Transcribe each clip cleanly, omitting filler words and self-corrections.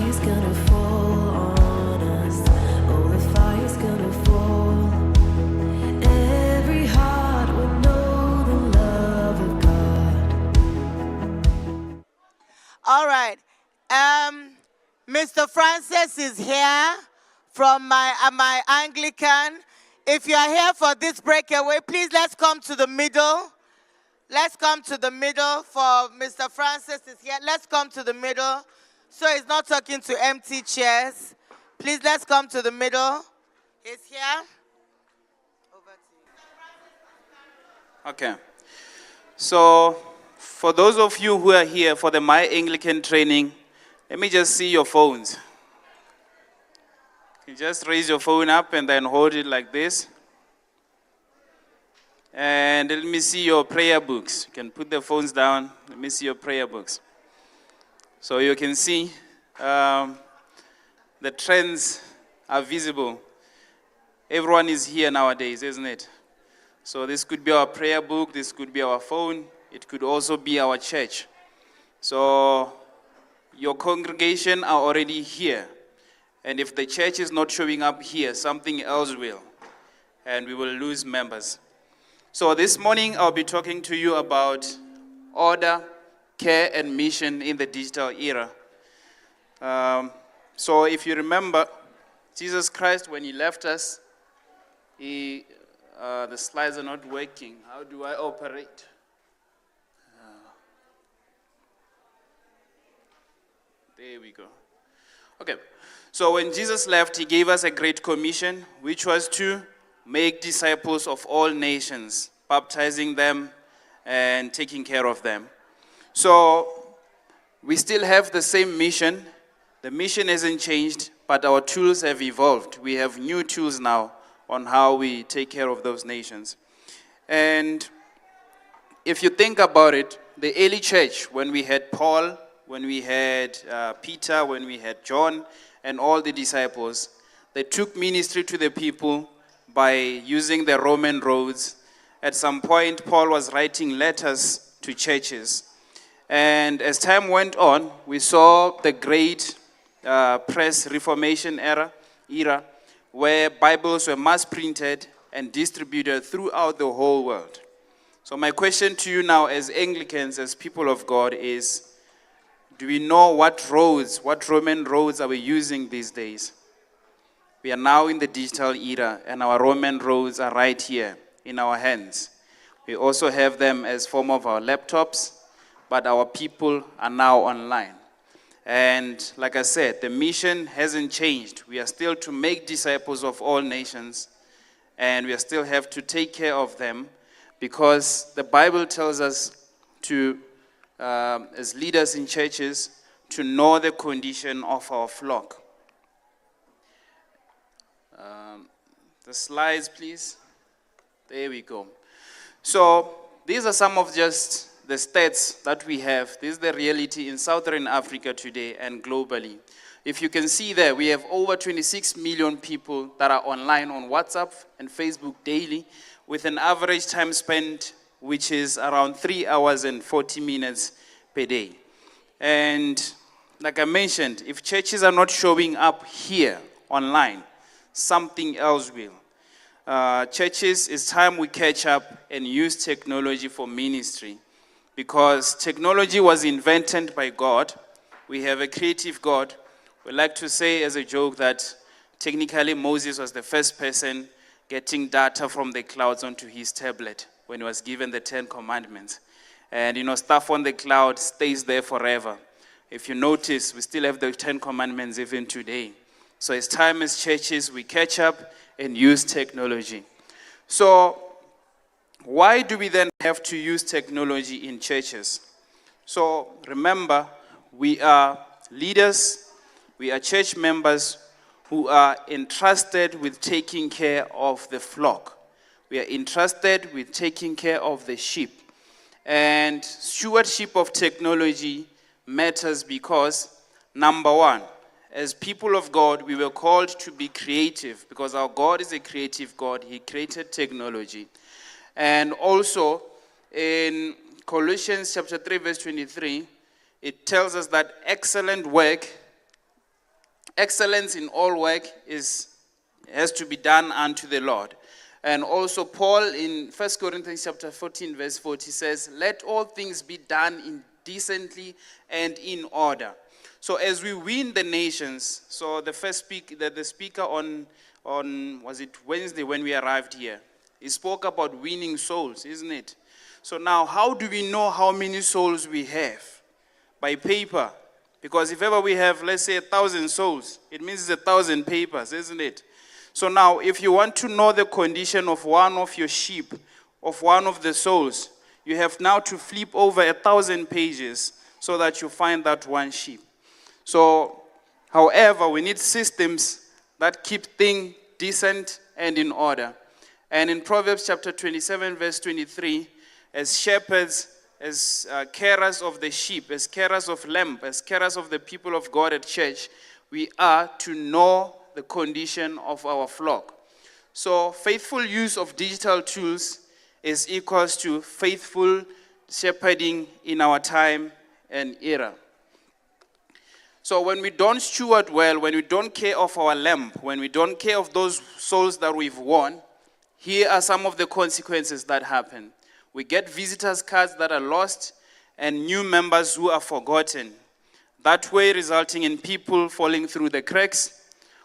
fire's gonna fall on us. Oh, the fire's gonna fall. Every heart will know the love of God. All right. Mr. Francis is here from my Anglican. If you are here for this breakaway, please let's come to the middle. Let's come to the middle for Mr. Francis is here. Let's come to the middle so he's not talking to empty chairs. Please let's come to the middle. He's here. Over to you. Okay. So, for those of you who are here for the MyAnglican training, let me just see your phones. You just raise your phone up and then hold it like this. And let me see your prayer books. You can put the phones down. Let me see your prayer books. So you can see the trends are visible. Everyone is here nowadays, isn't it? So this could be our prayer book. This could be our phone. It could also be our church. So your congregation are already here. And if the church is not showing up here, something else will. And we will lose members. So this morning, I'll be talking to you about order, care, and mission in the digital era. So if you remember, Jesus Christ, when he left us, the slides are not working. How do I operate? There we go. Okay. So when Jesus left, he gave us a great commission, which was to make disciples of all nations, baptizing them and taking care of them. So we still have the same mission. The mission hasn't changed, but our tools have evolved. We have new tools now on how we take care of those nations. And if you think about it, the early church, when we had Paul, when we had Peter, when we had John, and all the disciples, they took ministry to the people by using the Roman roads. At some point, Paul was writing letters to churches. And as time went on, we saw the great press Reformation era, where Bibles were mass printed and distributed throughout the whole world. So my question to you now as Anglicans, as people of God, is, do we know what Roman roads are we using these days? We are now in the digital era, and our Roman roads are right here in our hands. We also have them as form of our laptops, but our people are now online. And like I said, the mission hasn't changed. We are still to make disciples of all nations, and we still have to take care of them, because the Bible tells us to, as leaders in churches, to know the condition of our flock. The slides, please. There we go. So these are some of just the stats that we have. This is the reality in Southern Africa today and globally. If you can see there, we have over 26 million people that are online on WhatsApp and Facebook daily, with an average time spent which is around 3 hours and 40 minutes per day. And like I mentioned, if churches are not showing up here online, something else will. Churches, it's time we catch up and use technology for ministry, because technology was invented by God. We have a creative God. We like to say as a joke that technically Moses was the first person getting data from the clouds onto his tablet when he was given the 10 Commandments. And stuff on the cloud stays there forever. If you notice, we still have the 10 Commandments even today. So it's time as churches we catch up and use technology. So why do we then have to use technology in churches? So remember, we are leaders, we are church members who are entrusted with taking care of the flock. We are entrusted with taking care of the sheep. And stewardship of technology matters because, number one, as people of God, we were called to be creative, because our God is a creative God. He created technology. And also, in Colossians chapter 3, verse 23, it tells us that excellent work excellence in all work has to be done unto the Lord. And also Paul in 1 Corinthians chapter 14 verse 40 says, let all things be done in decently and in order. So as we win the nations, so the speaker on was it Wednesday when we arrived here, he spoke about winning souls, isn't it? So now how do we know how many souls we have? By paper. Because if ever we have, let's say, 1,000 souls, it means it's 1,000 papers, isn't it? So now, if you want to know the condition of one of your sheep, of one of the souls, you have now to flip over 1,000 pages so that you find that one sheep. So, however, we need systems that keep things decent and in order. And in Proverbs chapter 27, verse 23, as shepherds, as carers of the sheep, as carers of lamb, as carers of the people of God at church, we are to know the condition of our flock. So faithful use of digital tools is equals to faithful shepherding in our time and era. So when we don't steward well, when we don't care of our lamb, when we don't care of those souls that we've won, here are some of the consequences that happen. We get visitors cards that are lost and new members who are forgotten. That way resulting in people falling through the cracks.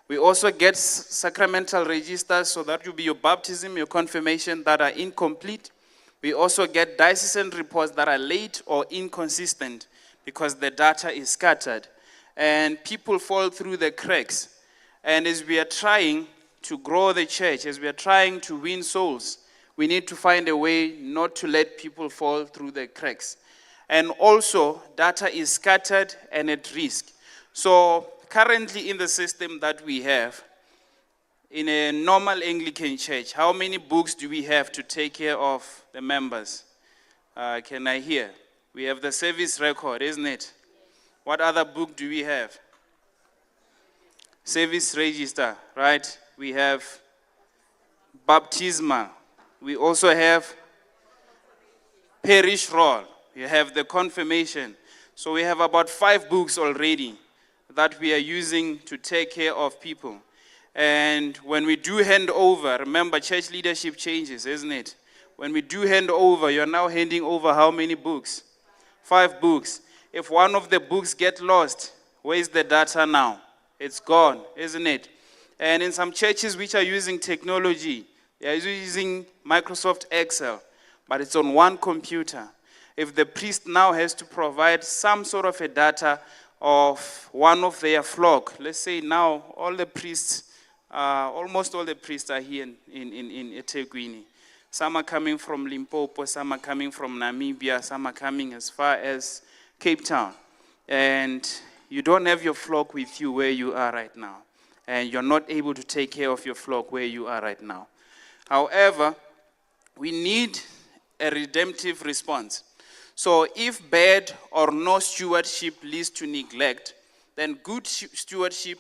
We also get sacramental registers, so that will be your baptism, your confirmation, that are incomplete. We also get diocesan reports that are late or inconsistent because the data is scattered. And people fall through the cracks. And as we are trying to grow the church, as we are trying to win souls, we need to find a way not to let people fall through the cracks. And also, data is scattered and at risk. So currently in the system that we have, in a normal Anglican church, how many books do we have to take care of the members? Can I hear? We have the service record, isn't it? What other book do we have? Service register, right? We have baptismal. We also have parish roll. You have the confirmation. So we have about 5 books already that we are using to take care of people. And when we do hand over, remember church leadership changes, isn't it? When we do hand over, you're now handing over how many books? 5 books. If one of the books get lost, where is the data now? It's gone, isn't it? And in some churches which are using technology, they are using Microsoft Excel, but it's on one computer. If the priest now has to provide some sort of a data of one of their flock, let's say now all the priests, almost all the priests are here in eThekwini. Some are coming from Limpopo, some are coming from Namibia, some are coming as far as Cape Town. And you don't have your flock with you where you are right now. And you're not able to take care of your flock where you are right now. However, we need a redemptive response. So if bad or no stewardship leads to neglect, then good stewardship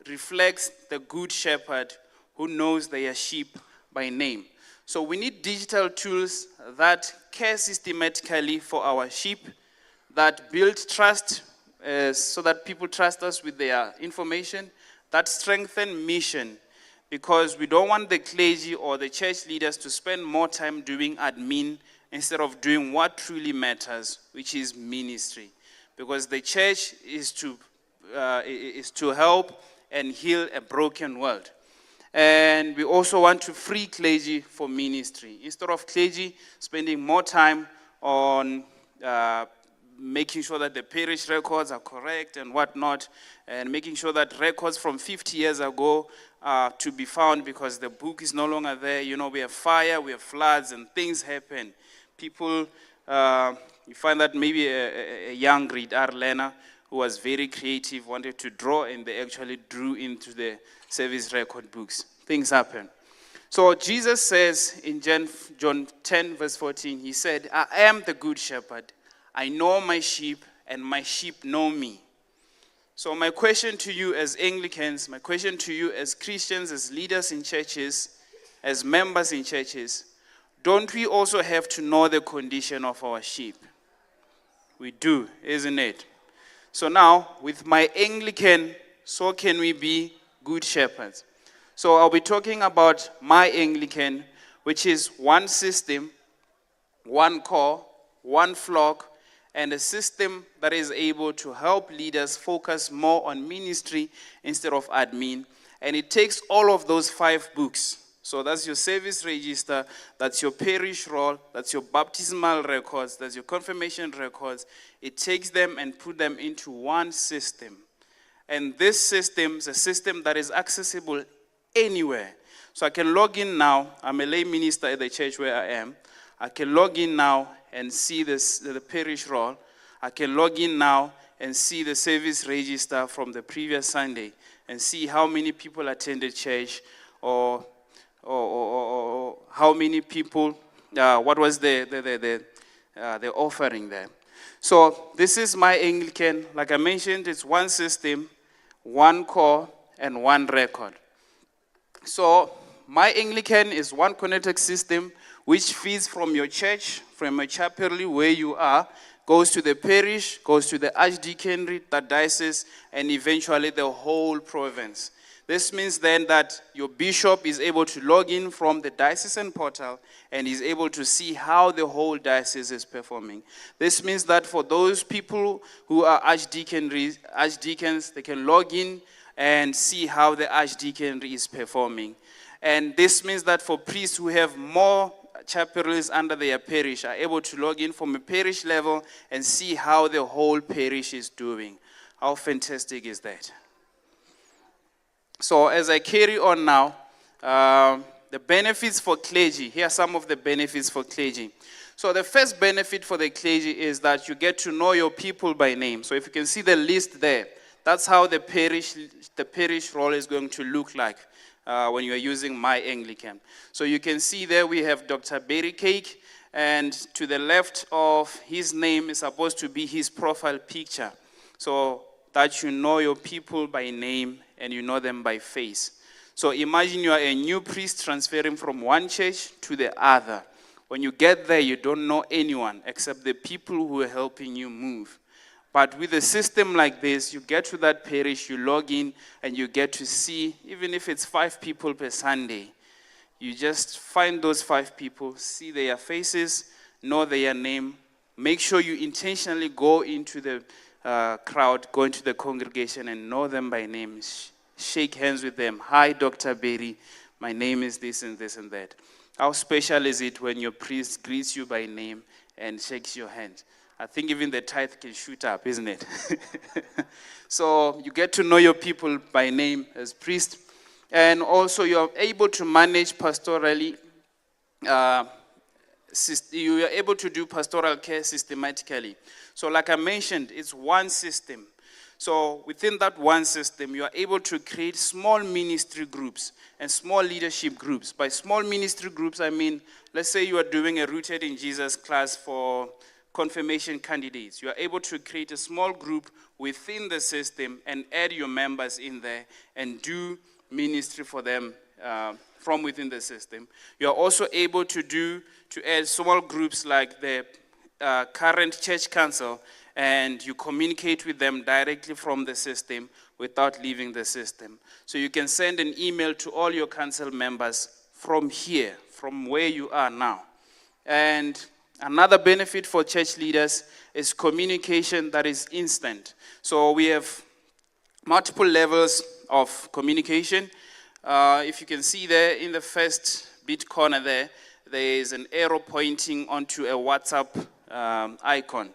reflects the good shepherd who knows their sheep by name. So we need digital tools that care systematically for our sheep, that build trust so that people trust us with their information, that strengthen mission, because we don't want the clergy or the church leaders to spend more time doing admin instead of doing what truly matters, which is ministry. Because the church is to help and heal a broken world. And we also want to free clergy for ministry. Instead of clergy spending more time on making sure that the parish records are correct and whatnot, and making sure that records from 50 years ago are to be found because the book is no longer there. You know, we have fire, we have floods, and things happen. People, you find that maybe a young reader learner who was very creative wanted to draw, and they actually drew into the service record books. Things happen. So Jesus says in John 10 verse 14, he said, I am the good shepherd. I know my sheep, and my sheep know me. So my question to you as Anglicans, my question to you as Christians, as leaders in churches, as members in churches, don't we also have to know the condition of our sheep? We do, isn't it? So now, with my Anglican so can we be good shepherds. So I'll be talking about MyAnglican, which is one system, one core, one flock, and a system that is able to help leaders focus more on ministry instead of admin. And it takes all of those 5 books. So that's your service register, that's your parish roll, that's your baptismal records, that's your confirmation records. It takes them and put them into one system. And this system is a system that is accessible anywhere. So I can log in now. I'm a lay minister at the church where I am. I can log in now and see the parish roll. I can log in now and see the service register from the previous Sunday and see how many people attended church or how many people, what was the offering there. So this is MyAnglican. Like I mentioned, it's one system, one core, and one record. So MyAnglican is one connected system which feeds from your church, from a chapel where you are, goes to the parish, goes to the archdeaconry, the diocese, and eventually the whole province. This means then that your bishop is able to log in from the diocesan portal and is able to see how the whole diocese is performing. This means that for those people who are archdeacons, they can log in and see how the archdeaconry is performing. And this means that for priests who have more chapelries under their parish are able to log in from a parish level and see how the whole parish is doing. How fantastic is that? So as I carry on now, the benefits for clergy. Here are some of the benefits for clergy. So the first benefit for the clergy is that you get to know your people by name. So if you can see the list there, that's how the parish role is going to look like when you are using MyAnglican. So you can see there we have Dr. Berry Cake, and to the left of his name is supposed to be his profile picture. So that you know your people by name and you know them by face. So imagine you are a new priest transferring from one church to the other. When you get there, you don't know anyone except the people who are helping you move. But with a system like this, you get to that parish, you log in, and you get to see, even if it's 5 people per Sunday, you just find those 5 people, see their faces, know their name, make sure you intentionally go into the crowd, go into the congregation and know them by name. Shake hands with them. Hi, Dr. Berry. My name is this and this and that. How special is it when your priest greets you by name and shakes your hand? I think even the tithe can shoot up, isn't it? So you get to know your people by name as priest. And also you are able to manage pastorally. You are able to do pastoral care systematically. So like I mentioned, it's one system. So within that one system, you are able to create small ministry groups and small leadership groups. By small ministry groups, I mean, let's say you are doing a Rooted in Jesus class for confirmation candidates. You are able to create a small group within the system and add your members in there and do ministry for them from within the system. You are also able to add small groups like the current church council, and you communicate with them directly from the system without leaving the system. So you can send an email to all your council members from here, from where you are now. And another benefit for church leaders is communication that is instant. So we have multiple levels of communication. If you can see there in the first bit corner there is an arrow pointing onto a WhatsApp icon.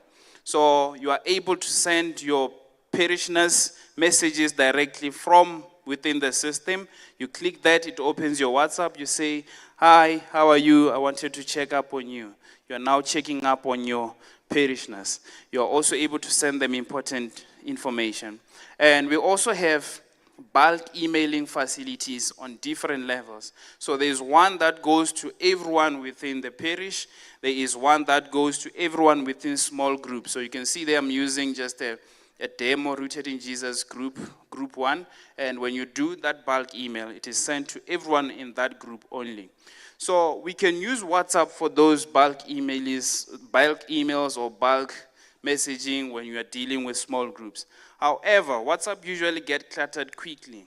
So you are able to send your parishioners messages directly from within the system. You click that, it opens your WhatsApp. You say, hi, how are you? I wanted to check up on you. You are now checking up on your parishioners. You are also able to send them important information. And we also have bulk emailing facilities on different levels. So there is one that goes to everyone within the parish. There is one that goes to everyone within small groups. So you can see there I'm using just a demo Rooted in Jesus group 1. And when you do that bulk email, it is sent to everyone in that group only. So we can use WhatsApp for those bulk emails or bulk messaging when you are dealing with small groups. However, WhatsApp usually gets cluttered quickly.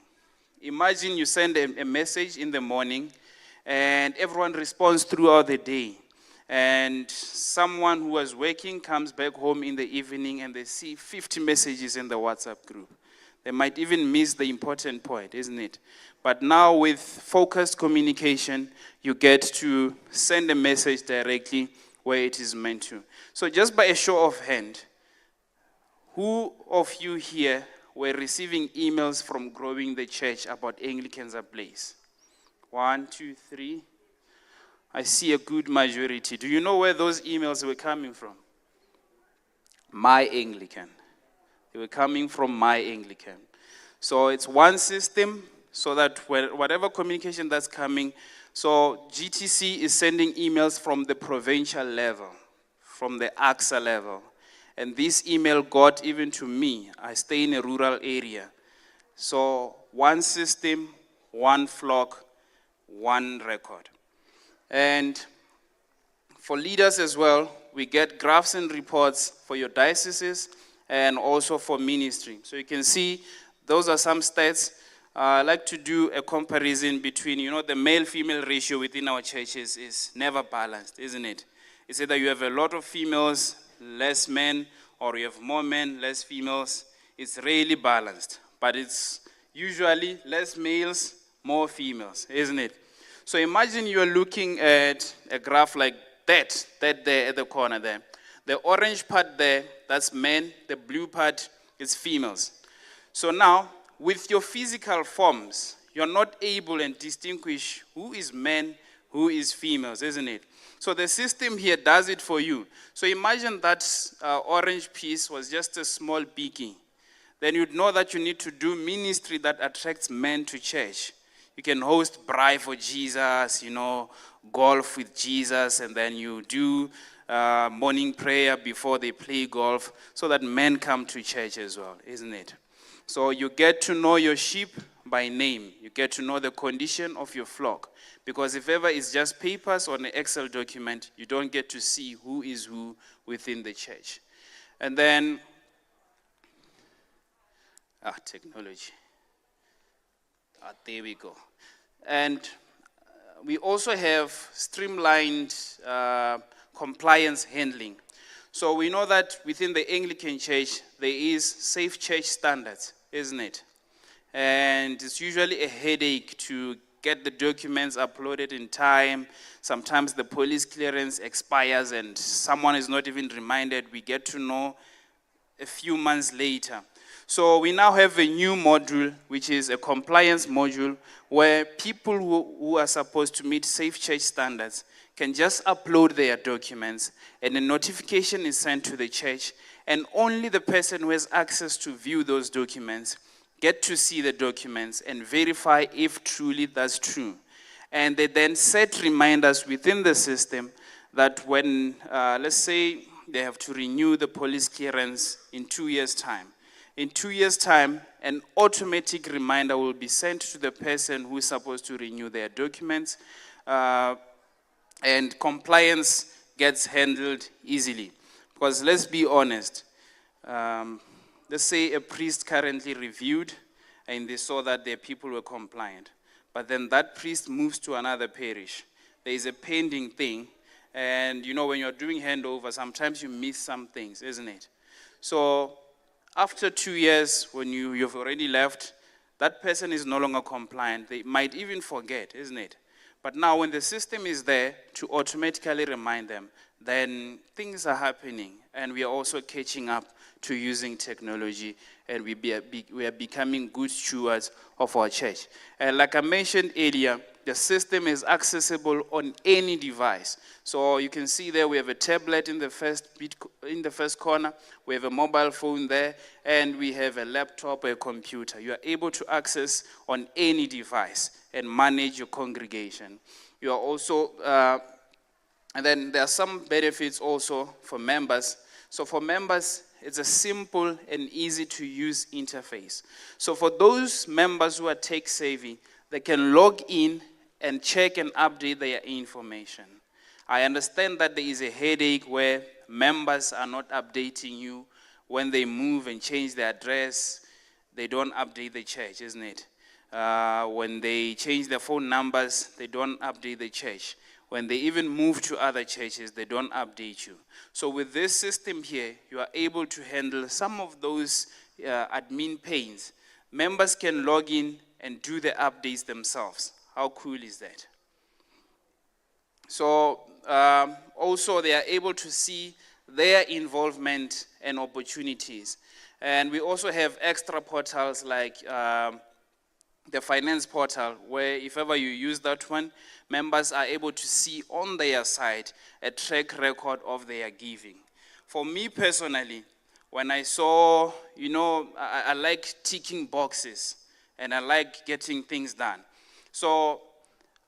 Imagine you send a message in the morning and everyone responds throughout the day. And someone who was working comes back home in the evening and they see 50 messages in the WhatsApp group. They might even miss the important point, isn't it? But now with focused communication, you get to send a message directly where it is meant to. So just by a show of hand, who of you here were receiving emails from Growing the Church about Anglicans Ablaze? 1, 2, 3. I see a good majority. Do you know where those emails were coming from? MyAnglican. They were coming from MyAnglican. So it's one system so that whatever communication that's coming, so GTC is sending emails from the provincial level, from the AXA level. And this email got even to me. I stay in a rural area. So one system, one flock, one record. And for leaders as well, we get graphs and reports for your dioceses and also for ministry. So you can see those are some stats. I like to do a comparison between, the male-female ratio within our churches is never balanced, isn't it? It's either you have a lot of females, less men, or you have more men, less females. It's rarely balanced, but it's usually less males, more females, isn't it? So imagine you're looking at a graph like that there at the corner there. The orange part there, that's men. The blue part is females. So now, with your physical forms, you're not able to distinguish who is men, who is females, isn't it? So the system here does it for you. So imagine that orange piece was just a small beacon. Then you'd know that you need to do ministry that attracts men to church. You can host Braai for Jesus, golf with Jesus, and then you do morning prayer before they play golf so that men come to church as well, isn't it? So you get to know your sheep by name. You get to know the condition of your flock. Because if ever it's just papers on an Excel document, you don't get to see who is who within the church. And then, technology. There we go. And we also have streamlined compliance handling. So we know that within the Anglican Church, there is safe church standards, isn't it? And it's usually a headache to get the documents uploaded in time. Sometimes the police clearance expires and someone is not even reminded. We get to know a few months later. So we now have a new module, which is a compliance module, where people who are supposed to meet safe church standards can just upload their documents, and a notification is sent to the church, and only the person who has access to view those documents get to see the documents and verify if truly that's true. And they then set reminders within the system that when, let's say, they have to renew the police clearance in 2 years' time. In 2 years' time, an automatic reminder will be sent to the person who is supposed to renew their documents, and compliance gets handled easily. Because let's be honest, let's say a priest currently reviewed and they saw that their people were compliant. But then that priest moves to another parish. There is a pending thing. And when you're doing handover, sometimes you miss some things, isn't it? So after 2 years, when you've already left, that person is no longer compliant. They might even forget, isn't it? But now when the system is there to automatically remind them, then things are happening, and we are also catching up to using technology, and we are becoming good stewards of our church. And like I mentioned earlier, the system is accessible on any device. So you can see there we have a tablet in the first corner, we have a mobile phone there, and we have a laptop or a computer. You are able to access on any device and manage your congregation. You are also, and then there are some benefits also for members. So for members, it's a simple and easy to use interface. So for those members who are tech savvy, they can log in and check and update their information. I understand that there is a headache where members are not updating you. When they move and change their address, they don't update the church, isn't it? When they change their phone numbers, they don't update the church. When they even move to other churches, they don't update you. So with this system here, you are able to handle some of those admin pains. Members can log in and do the updates themselves. How cool is that? So also they are able to see their involvement and opportunities. And we also have extra portals like the finance portal, where if ever you use that one, members are able to see on their side a track record of their giving. For me personally, when I saw, I like ticking boxes and I like getting things done. So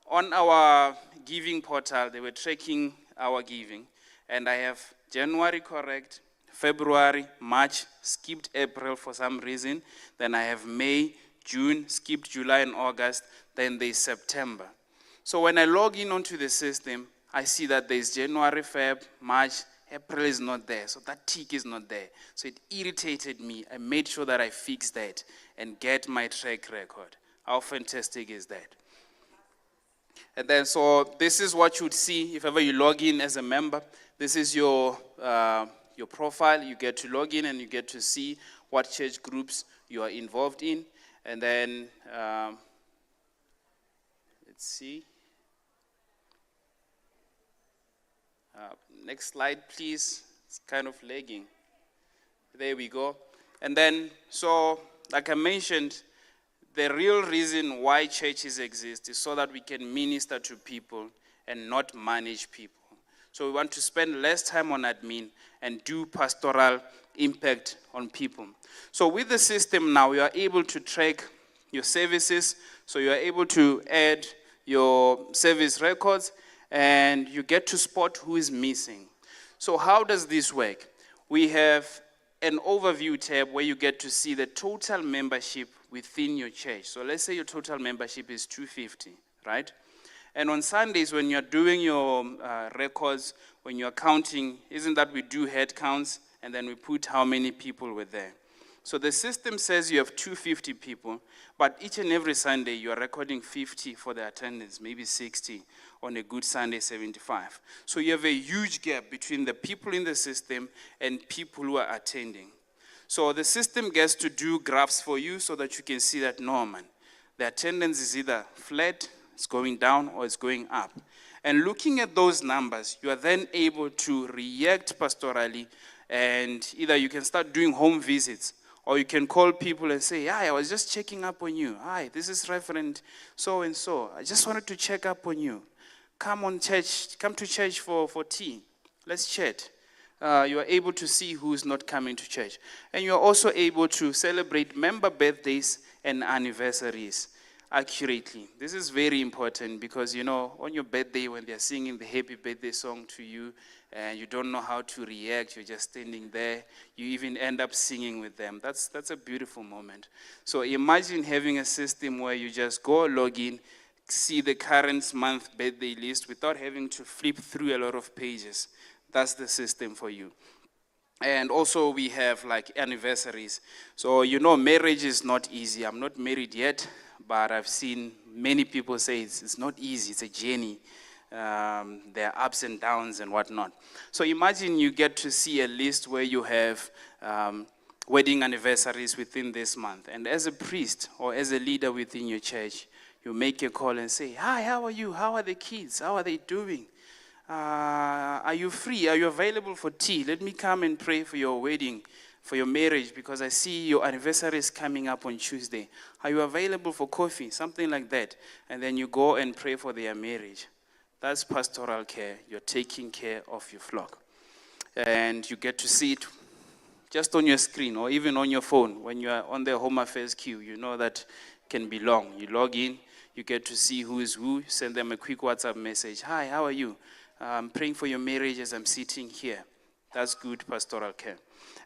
on our giving portal, they were tracking our giving, and I have January correct, February, March, skipped April for some reason, then I have May, June, skipped July and August, then there's September. So when I log in onto the system, I see that there's January, Feb, March, April is not there, so that tick is not there. So it irritated me. I made sure that I fix that and get my track record. How fantastic is that? And then, so this is what you'd see if ever you log in as a member. This is your profile. You get to log in and you get to see what church groups you are involved in. And then, let's see. Next slide, please. It's kind of lagging. There we go. And then, so like I mentioned, the real reason why churches exist is so that we can minister to people and not manage people. So we want to spend less time on admin and do pastoral impact on people. So with the system now, you are able to track your services. So you are able to add your service records and you get to spot who is missing. So how does this work? We have an overview tab where you get to see the total membership within your church. So let's say your total membership is 250, right? And on Sundays, when you're doing your records, when you're counting, isn't that we do head counts and then we put how many people were there? So the system says you have 250 people, but each and every Sunday you are recording 50 for the attendance, maybe 60 on a good Sunday, 75. So you have a huge gap between the people in the system and people who are attending. So the system gets to do graphs for you so that you can see that, no, man, the attendance is either flat, it's going down, or it's going up. And looking at those numbers, you are then able to react pastorally, and either you can start doing home visits, or you can call people and say, hi, I was just checking up on you. Hi, this is Reverend so-and-so. I just wanted to check up on you. Come to church for tea. Let's chat. You are able to see who's not coming to church. And you are also able to celebrate member birthdays and anniversaries accurately. This is very important because, on your birthday, when they're singing the happy birthday song to you, and you don't know how to react, you're just standing there, you even end up singing with them. That's a beautiful moment. So imagine having a system where you just go log in, see the current month birthday list without having to flip through a lot of pages. That's the system for you. And also we have like anniversaries. So marriage is not easy. I'm not married yet, but I've seen many people say it's not easy, it's a journey. There are ups and downs and whatnot. So imagine you get to see a list where you have wedding anniversaries within this month. And as a priest or as a leader within your church, you make a call and say, hi, how are you? How are the kids? How are they doing? Are you free? Are you available for tea? Let me come and pray for your wedding, for your marriage, because I see your anniversary is coming up on Tuesday. Are you available for coffee? Something like that. And then you go and pray for their marriage. That's pastoral care. You're taking care of your flock. And you get to see it just on your screen or even on your phone. When you are on the home affairs queue, you know that can be long. You log in, you get to see who is who, send them a quick WhatsApp message. Hi, how are you? I'm praying for your marriage as I'm sitting here. That's good pastoral care.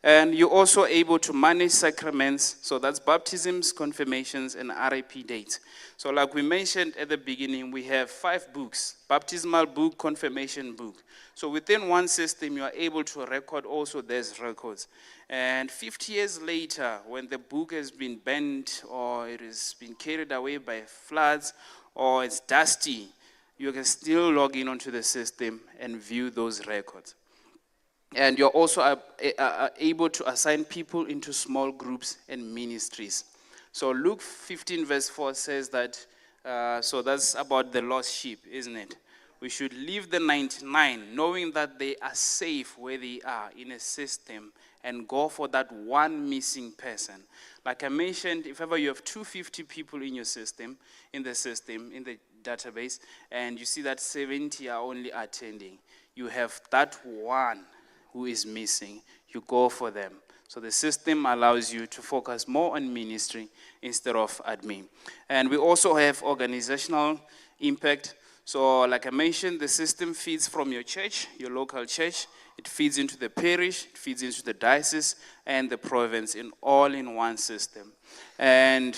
And you're also able to manage sacraments, so that's baptisms, confirmations, and RIP dates. So like we mentioned at the beginning, we have 5 books: baptismal book, confirmation book. So within one system, you are able to record also those records. And 50 years later, when the book has been bent or it has been carried away by floods or it's dusty, you can still log in onto the system and view those records. And you're also able to assign people into small groups and ministries. So Luke 15 verse 4 says that, so that's about the lost sheep, isn't it? We should leave the 99 knowing that they are safe where they are in a system and go for that one missing person. Like I mentioned, if ever you have 250 people in your system, in the database, and you see that 70 are only attending, you have that one who is missing, you go for them. So the system allows you to focus more on ministry instead of admin. And we also have organizational impact. So like I mentioned, the system feeds from your church, your local church. It feeds into the parish, it feeds into the diocese and the province all in one system. And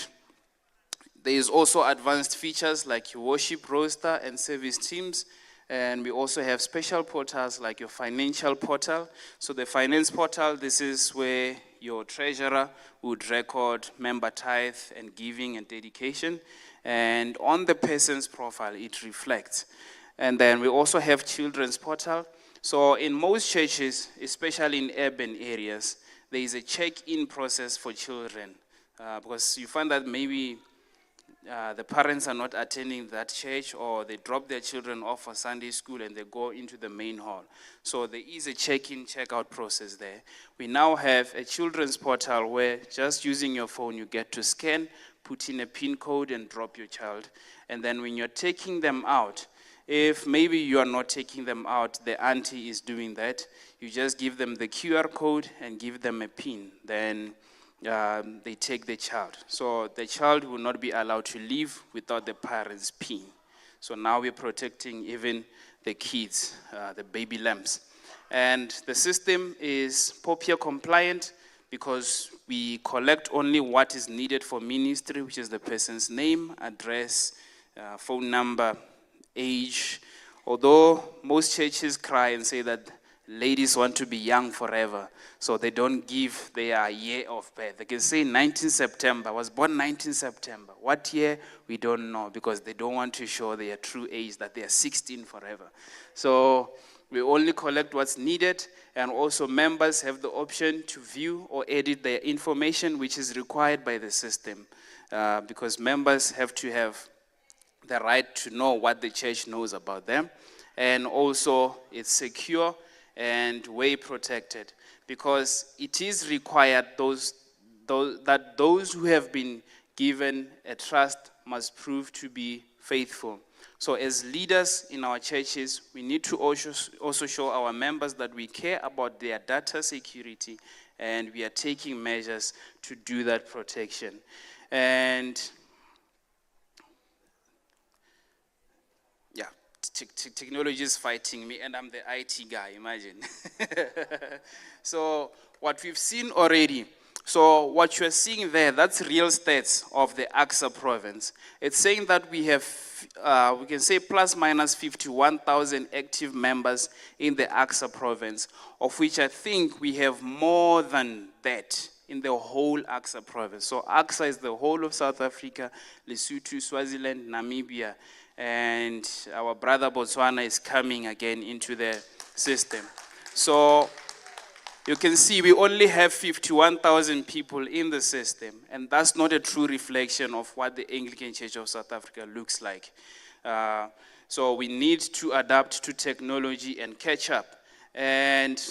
there is also advanced features like your worship roster and service teams. And we also have special portals like your financial portal. So the finance portal, this is where your treasurer would record member tithe and giving and dedication. And on the person's profile, it reflects. And then we also have children's portal. So in most churches, especially in urban areas, there is a check-in process for children. Because you find that maybe the parents are not attending that church, or they drop their children off for Sunday school and they go into the main hall. So there is a check-in, check-out process there. We now have a children's portal where just using your phone, you get to scan, put in a PIN code and drop your child. And then when you're taking them out, if maybe you are not taking them out, the auntie is doing that, you just give them the QR code and give them a PIN. Then they take the child. So the child will not be allowed to leave without the parents' PIN. So now we're protecting even the kids, the baby lambs. And the system is POPIA compliant because we collect only what is needed for ministry, which is the person's name, address, phone number, age. Although most churches cry and say that ladies want to be young forever, so they don't give their year of birth. They can say 19 September, was born 19 September. What year? We don't know, because they don't want to show their true age, that they are 16 forever. So we only collect what's needed, and also members have the option to view or edit their information, which is required by the system, because members have to have the right to know what the church knows about them. And also it's secure and way protected, because it is required that those who have been given a trust must prove to be faithful. So as leaders in our churches, we need to also show our members that we care about their data security, and we are taking measures to do that protection. And technology is fighting me, and I'm the IT guy, imagine. So what we've seen already, so what you're seeing there, that's real stats of the AXA province. It's saying that we have, we can say plus minus 51,000 active members in the AXA province, of which I think we have more than that in the whole AXA province. So AXA is the whole of South Africa, Lesotho, Swaziland, Namibia, and our brother Botswana is coming again into the system. So you can see we only have 51,000 people in the system, and that's not a true reflection of what the Anglican Church of South Africa looks like. So we need to adapt to technology and catch up. And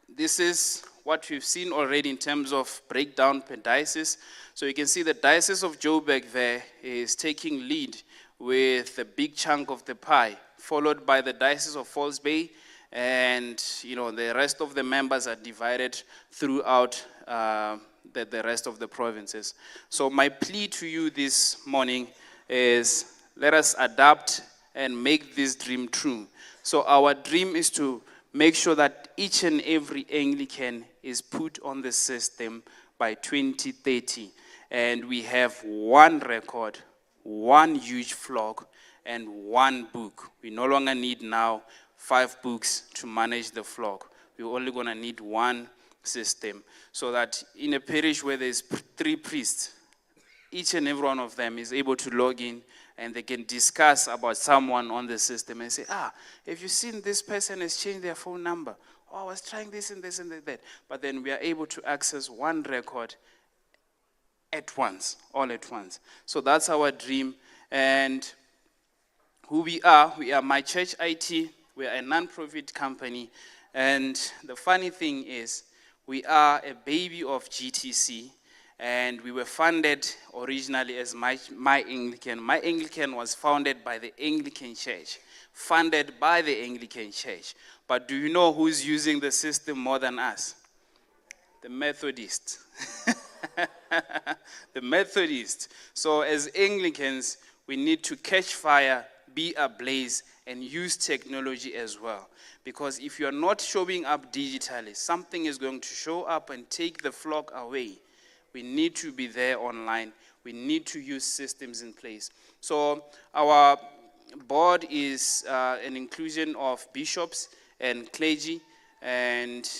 this is what we've seen already in terms of breakdown per diocese. So you can see the Diocese of Joburg there is taking lead with a big chunk of the pie, followed by the Diocese of False Bay, and the rest of the members are divided throughout the rest of the provinces. So my plea to you this morning is, let us adapt and make this dream true. So our dream is to make sure that each and every Anglican is put on the system by 2030. And we have one record, one huge flock, and one book. We no longer need now 5 books to manage the flock. We're only going to need one system, so that in a parish where there's 3 priests, each and every one of them is able to log in and they can discuss about someone on the system and say, have you seen this person has changed their phone number? Oh, I was trying this and this and that. But then we are able to access one record at once, all at once. So that's our dream. And who we are My Church IT. We are a non-profit company. And the funny thing is, we are a baby of GTC. And we were funded originally as MyAnglican. MyAnglican was founded by the Anglican Church, funded by the Anglican Church. But do you know who's using the system more than us? The Methodists. The Methodists. So as Anglicans, we need to catch fire, be ablaze, and use technology as well. Because if you are not showing up digitally, something is going to show up and take the flock away. We need to be there online. We need to use systems in place. So our board is an inclusion of bishops and clergy. And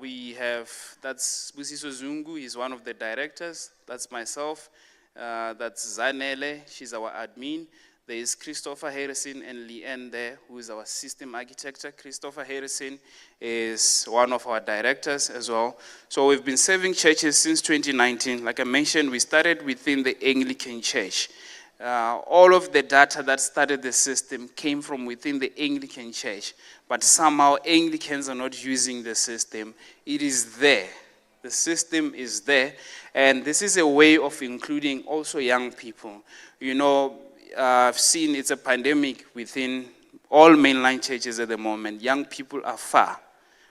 we have, that's Busiso Zungu, he's one of the directors. That's myself. That's Zanele, she's our admin. There is Christopher Harrison and Leanne there, who is our system architect. Christopher Harrison is one of our directors as well. So we've been serving churches since 2019. Like I mentioned, we started within the Anglican Church. All of the data that started the system came from within the Anglican Church. But somehow Anglicans are not using the system. It is there. The system is there. And this is a way of including also young people. You know, I've seen it's a pandemic within all mainline churches at the moment. Young people are far.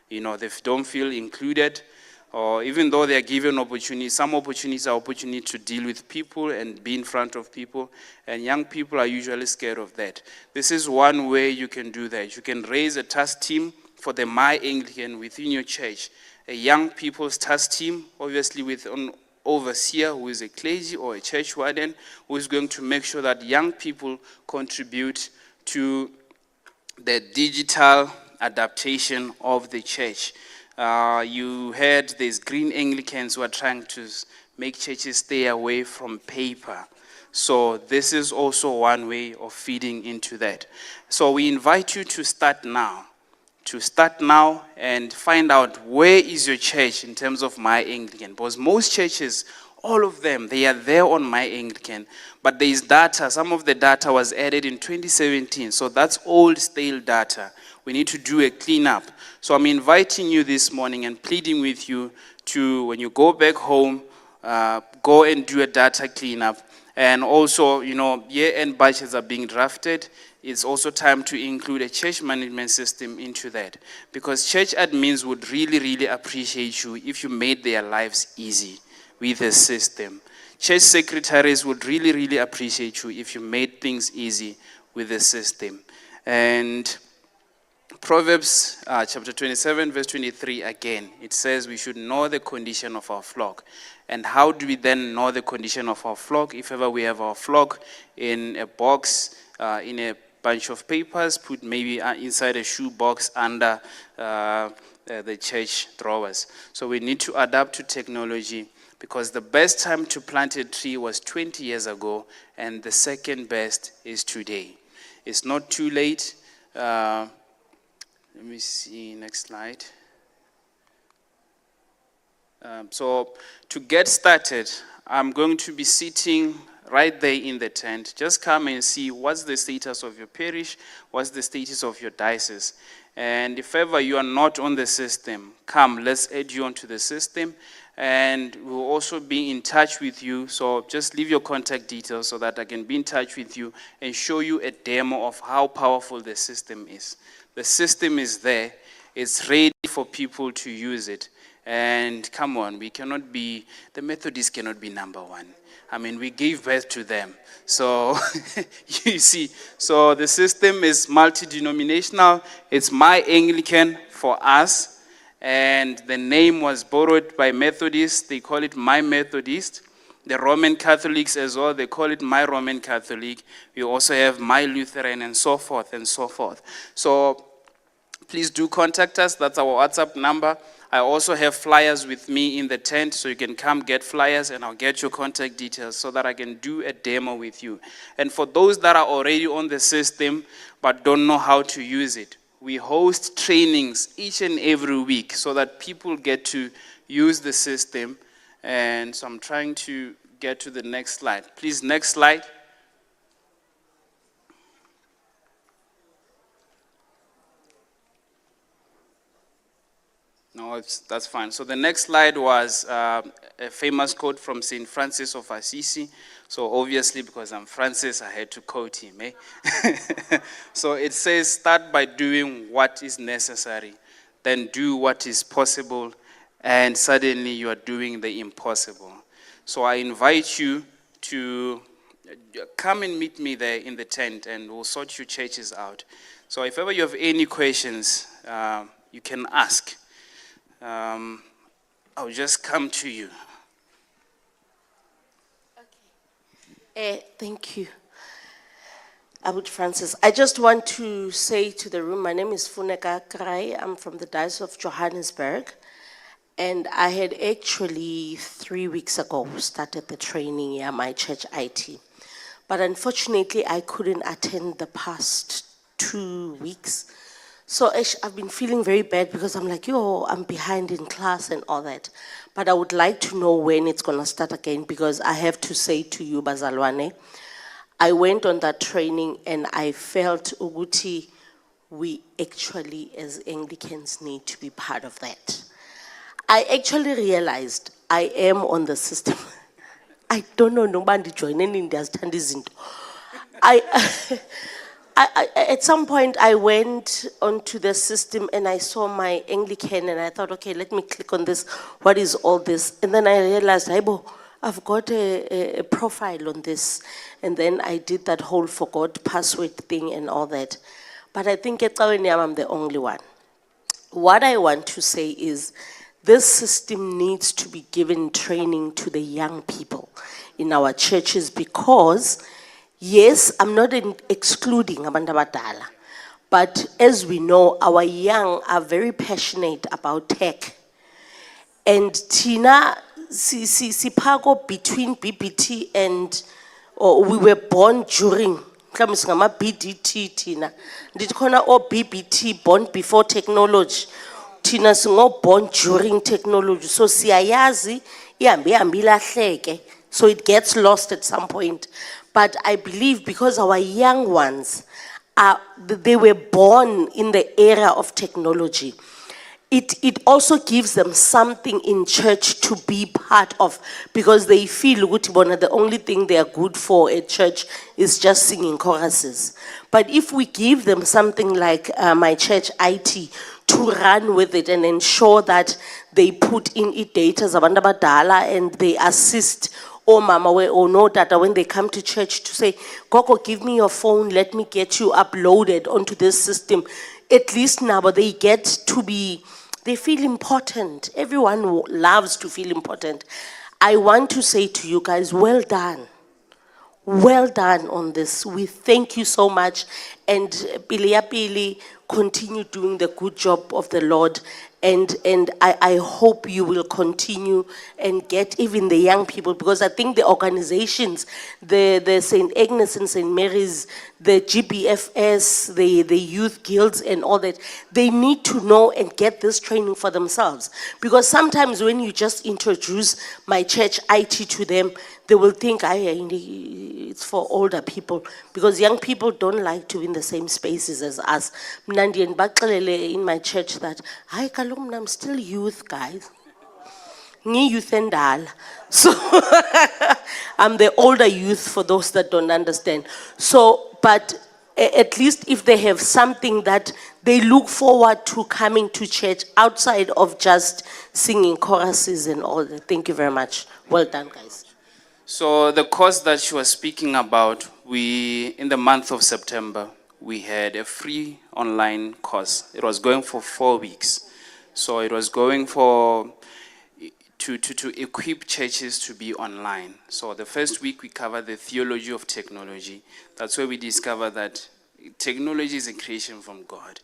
You know, they don't feel included. Or even though they are given opportunities, some opportunities are opportunity to deal with people and be in front of people. And young people are usually scared of that. This is one way you can do that. You can raise a task team for the MyAnglican within your church. A young people's task team, obviously with an overseer who is a clergy or a church warden, who is going to make sure that young people contribute to the digital adaptation of the church. You heard there's green Anglicans who are trying to make churches stay away from paper. So this is also one way of feeding into that. So we invite you to start now. And find out where is your church in terms of MyAnglican. Because most churches, all of them, they are there on MyAnglican. But there is data. Some of the data was added in 2017. So that's old, stale data. We need to do a cleanup. So I'm inviting you this morning and pleading with you to, when you go back home, go and do a data cleanup. And also, you know, year-end budgets are being drafted. It's also time to include a church management system into that. Because church admins would really, really appreciate you if you made their lives easy with a system. Church secretaries would really, really appreciate you if you made things easy with a system. And Proverbs chapter 27, verse 23, again, it says we should know the condition of our flock. And how do we then know the condition of our flock? If ever we have our flock in a box, in a bunch of papers, put maybe inside a shoe box under the church drawers. So we need to adapt to technology, because the best time to plant a tree was 20 years ago, and the second best is today. It's not too late. Let me see, next slide. So to get started, I'm going to be sitting right there in the tent. Just come and see what's the status of your parish, what's the status of your diocese. And if ever you are not on the system, come, let's add you onto the system. And we'll also be in touch with you. So just leave your contact details so that I can be in touch with you and show you a demo of how powerful the system is. The system is there. It's ready for people to use it. And come on, the Methodists cannot be number one. I mean, we gave birth to them. So, you see, so the system is multi-denominational. It's MyAnglican for us. And the name was borrowed by Methodists. They call it My Methodist. The Roman Catholics as well, they call it My Roman Catholic. We also have My Lutheran and so forth and so forth. So please do contact us. That's our WhatsApp number. I also have flyers with me in the tent, so you can come get flyers and I'll get your contact details so that I can do a demo with you. And for those that are already on the system but don't know how to use it, we host trainings each and every week so that people get to use the system. And so I'm trying to get to the next slide. Please, next slide. No, that's fine. So the next slide was a famous quote from St. Francis of Assisi. So obviously, because I'm Francis, I had to quote him. So it says, start by doing what is necessary, then do what is possible, and suddenly you are doing the impossible. So I invite you to come and meet me there in the tent, and we'll sort your churches out. So if ever you have any questions, you can ask. I'll just come to you. Thank you, Abut Francis. I just want to say to the room, my name is Funeka Krai. I'm from the Diocese of Johannesburg. And I had actually 3 weeks ago started the training at my church IT. But unfortunately, I couldn't attend the past 2 weeks. So I've been feeling very bad because I'm like, I'm behind in class and all that. But I would like to know when it's going to start again, because I have to say to you, Bazalwane, I went on that training and I felt, Uguti, we actually as Anglicans need to be part of that. I actually realized I am on the system. I don't know, nobody joining in their standing. At some point, I went onto the system and I saw my Anglican and I thought, okay, let me click on this. What is all this? And then I realized, I've got a profile on this. And then I did that whole forgot password thing and all that. But I think at Kawenyam, I'm the only one. What I want to say is, this system needs to be given training to the young people in our churches because, yes, I'm not excluding abantu abadala, but as we know, our young are very passionate about tech. And Tina, sipago between BBT and, or we were born during, BDT Tina. Did corner or BBT born before technology? Tina singo born during technology. So siyayazi, ihambe so it gets lost at some point. But I believe because our young ones, they were born in the era of technology, it also gives them something in church to be part of, because they feel the only thing they are good for at church is just singing choruses. But if we give them something like my church IT to run with it and ensure that they put in it data and they assist or mama or no data when they come to church to say, Koko, give me your phone, let me get you uploaded onto this system. At least now they get to be, they feel important. Everyone loves to feel important. I want to say to you guys, well done. Well done on this. We thank you so much. And Pili, continue doing the good job of the Lord. And I hope you will continue and get even the young people, because I think the organizations, the St. Agnes and St. Mary's, the GBFS, the youth guilds and all that, they need to know and get this training for themselves. Because sometimes when you just introduce my church IT to them, they will think it's for older people, because young people don't like to be in the same spaces as us. Mnandi and Bakalele in my church that, I'm still youth, guys. Ni youth and all. So I'm the older youth for those that don't understand. So, but at least if they have something that they look forward to coming to church outside of just singing choruses and all that. Thank you very much. Well done, guys. So the course that she was speaking about, in the month of September, we had a free online course. It was going for 4 weeks. So it was going to equip churches to be online. So the first week we covered the theology of technology. That's where we discovered that technology is a creation from God.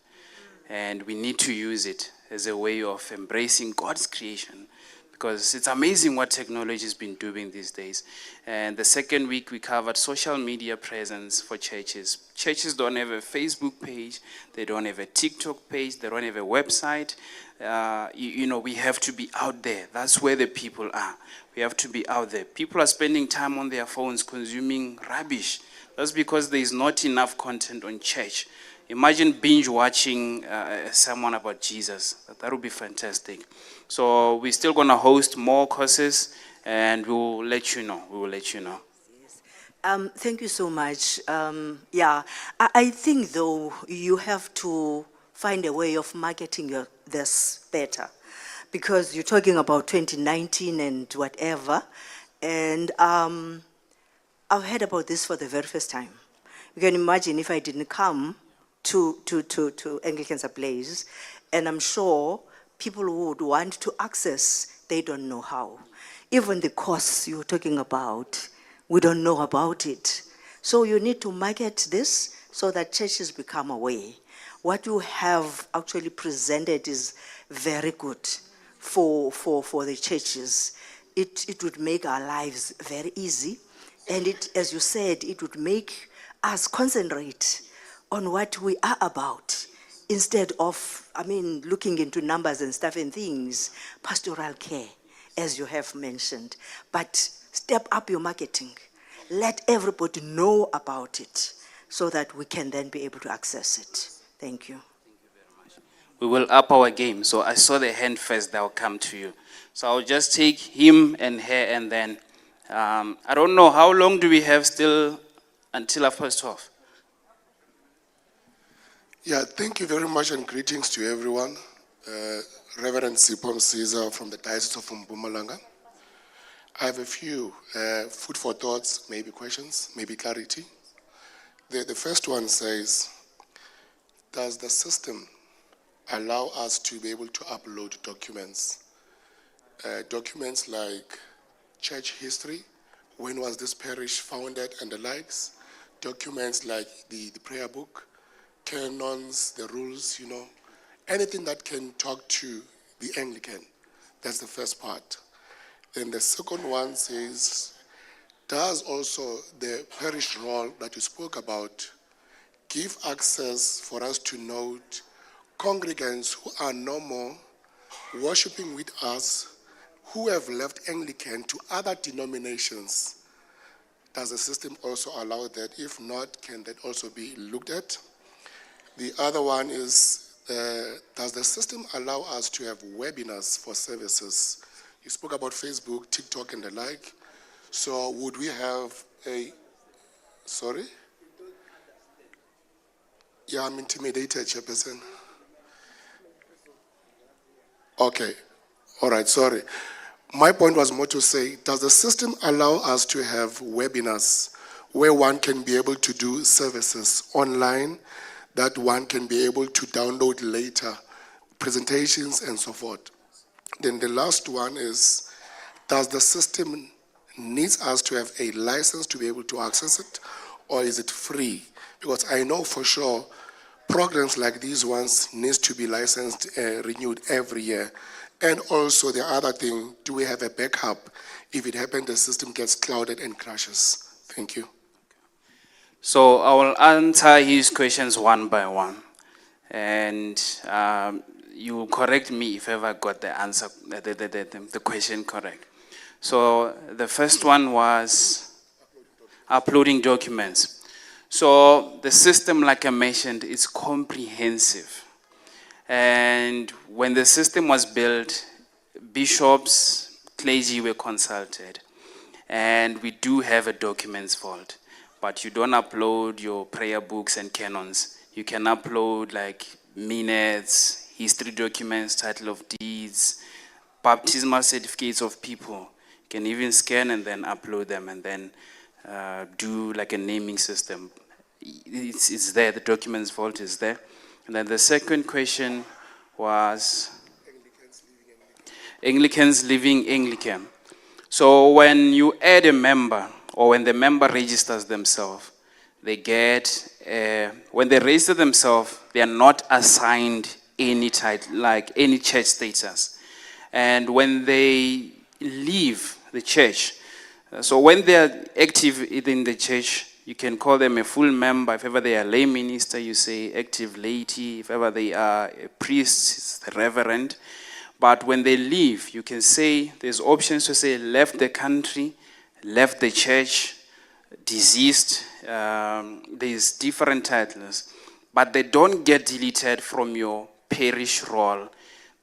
And we need to use it as a way of embracing God's creation, because it's amazing what technology has been doing these days. And the second week, we covered social media presence for churches. Churches don't have a Facebook page, they don't have a TikTok page, they don't have a website. We have to be out there. That's where the people are. We have to be out there. People are spending time on their phones consuming rubbish. That's because there is not enough content on church. Imagine binge watching someone about Jesus. That would be fantastic. So we're still going to host more courses, and we will let you know. Thank you so much. I think though you have to find a way of marketing this better, because you're talking about 2019 and whatever, and I've heard about this for the very first time. You can imagine if I didn't come to Anglicans Ablaze, and I'm sure people who would want to access, they don't know how. Even the course you're talking about, we don't know about it. So you need to market this so that churches become aware. What you have actually presented is very good for the churches. It would make our lives very easy. And it, as you said, it would make us concentrate on what we are about, instead of, looking into numbers and stuff and things, pastoral care, as you have mentioned. But step up your marketing. Let everybody know about it so that we can then be able to access it. Thank you. We will up our game. So I saw the hand first, that will come to you. So I'll just take him and her, and then, I don't know, how long do we have still until 12:30? Yeah, thank you very much, and greetings to everyone. Reverend Sipom Caesar from the Diocese of Mpumalanga. I have a few food for thoughts, maybe questions, maybe clarity. The first one says, does the system allow us to be able to upload documents? Documents like church history, when was this parish founded and the likes? Documents like the prayer book, canons, the rules, anything that can talk to the Anglican. That's the first part. Then the second one says, does also the parish role that you spoke about give access for us to note congregants who are no more worshiping with us, who have left Anglican to other denominations? Does the system also allow that? If not, can that also be looked at? The other one is, does the system allow us to have webinars for services? You spoke about Facebook, TikTok, and the like. So would we have sorry? Yeah, I'm intimidated, Chairperson. Okay. All right, sorry. My point was more to say, does the system allow us to have webinars where one can be able to do services online, that one can be able to download later, presentations and so forth? Then the last one is, does the system needs us to have a license to be able to access it, or is it free? Because I know for sure programs like these ones needs to be licensed, renewed every year. And also the other thing, do we have a backup if it happens the system gets clouded and crashes? Thank you. So I will answer his questions one by one. And you will correct me if ever I got the answer, the question correct. So the first one was uploading documents. So the system, like I mentioned, is comprehensive. And when the system was built, bishops, clergy were consulted. And we do have a documents vault. but you don't upload your prayer books and canons. You can upload like minutes, history documents, title of deeds, baptismal certificates of people. You can even scan and then upload them and then do like a naming system. It's there, the documents vault is there. And then the second question was Anglicans living Anglican. So when you add a member, or when the member registers themselves, they get, when they register themselves, they are not assigned any title, like any church status. And when they leave the church, so when they are active within the church, you can call them a full member. If ever they are lay minister, you say active laity. If ever they are a priest, it's the reverend. But when they leave, you can say, there's options to say left the country, left the church, deceased. There's different titles. But they don't get deleted from your parish role.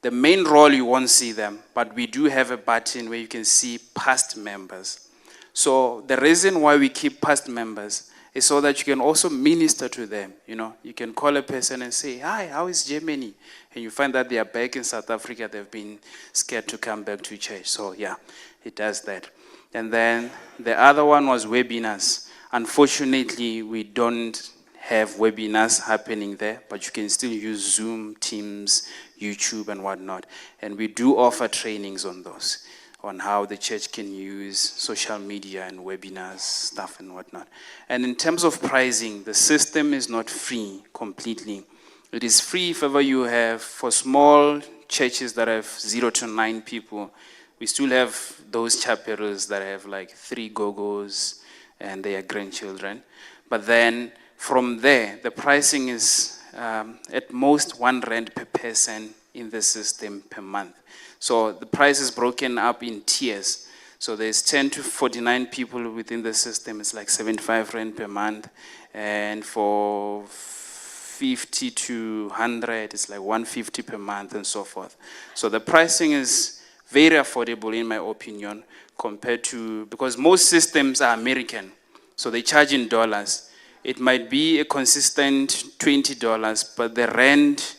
The main role, you won't see them, but we do have a button where you can see past members. So the reason why we keep past members is so that you can also minister to them. You know, you can call a person and say, hi, how is Germany? And you find that they are back in South Africa. They've been scared to come back to church. So yeah, it does that. And then the other one was webinars. Unfortunately, we don't have webinars happening there, but you can still use Zoom, Teams, YouTube, and whatnot. And we do offer trainings on those, on how the church can use social media and webinars, stuff and whatnot. And in terms of pricing, the system is not free completely. It is free if ever you have, for small churches that have 0 to 9 people, we still have those chapels that have like 3 gogos and their grandchildren. But then from there, the pricing is at most R1 per person in the system per month. So the price is broken up in tiers. So there's 10 to 49 people within the system. It's like R75 per month. And for 50 to 100, it's like 150 per month and so forth. So the pricing is very affordable in my opinion compared to, because most systems are American. So they charge in dollars. It might be a consistent $20, but the rand